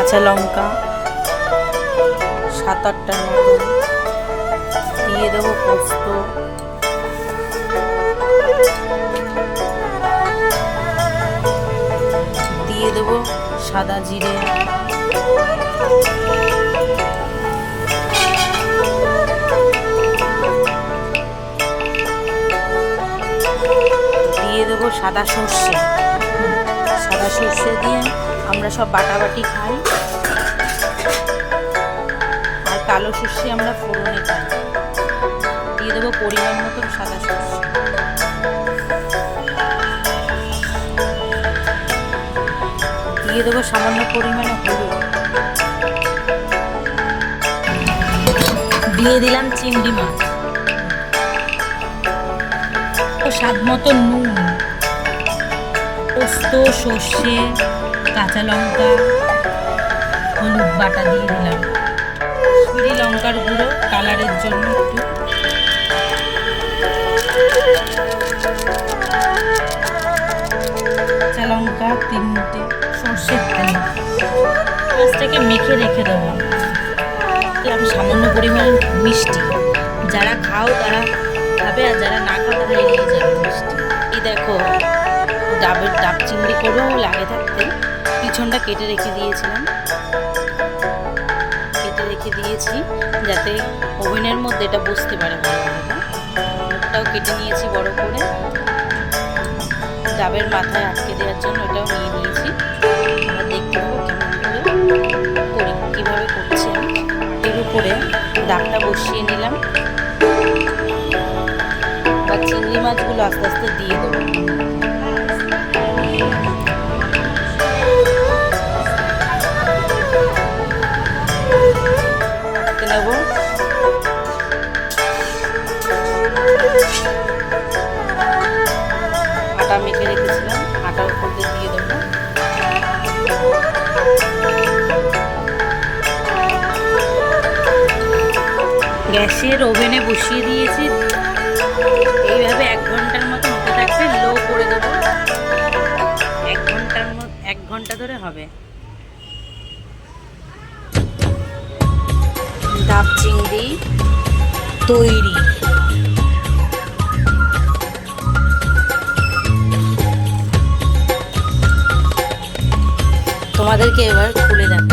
কাঁচা লঙ্কা 7-8টার মতো, দিয়ে দেবো পোস্ত, দিয়ে দেবো সাদা জিরে, দিয়ে দেবো সাদা সর্ষে। সাদা সর্ষে দিয়ে আমরা সব বাটাবাটি খাই, আর কালো সর্ষে আমরা ফোড়নে খাই। দিয়ে দেবো পরিমাণ মতন সাদা সর্ষে, দিয়ে দেবো সামান্য পরিমাণে হলুদ, দিয়ে দিলাম চিংড়ি মাছ, স্বাদ মতো নুন, পোস্ত, সর্ষে, কাঁচা লঙ্কা, হলুদ বাটা দিয়ে দিলাম, কাশ্মীরি লঙ্কার গুঁড়ো কালারের জন্য একটু, কাঁচা লঙ্কা 3টে, সর্ষের তেল। মাছটাকে মেখে রেখে দেবো। আমি সামান্য পরিমাণ মিষ্টি, যারা খাও তারা খাবে, আর যারা না খাও তারা এড়িয়ে যাবে মিষ্টি। এই দেখো ডাব চিংড়ি করেও লাগে থাকতে পিছনটা কেটে রেখে দিয়েছিলাম, কেটে রেখে দিয়েছি যাতে ওভেনের মধ্যে এটা বসতে পারে ভালোভাবে। মুখটাও কেটে নিয়েছি বড় করে, ডাবের মাথায় আটকে দেওয়ার জন্য এটাও নিয়ে নিয়েছি। আমরা দেখতে পাবো কেমন করে করি, কীভাবে করছি আমি। এর উপরে ডাবটা বসিয়ে নিলাম, বা চিংড়ি মাছগুলো আস্তে আস্তে দিয়ে দেবো। নেব আটা মেখে রেখেছিলাম, আটার উপর দিয়ে দেবো। গ্যাসের ওভেনে বসিয়ে দিয়েছি, এইভাবে 1 ঘন্টার মতো হতে থাকবে, লো করে দেবো। 1 ঘন্টা ধরে হবে। ডাব চিংড়ি তৈরি। তোমাদেরকে এবার খুলে দেখ।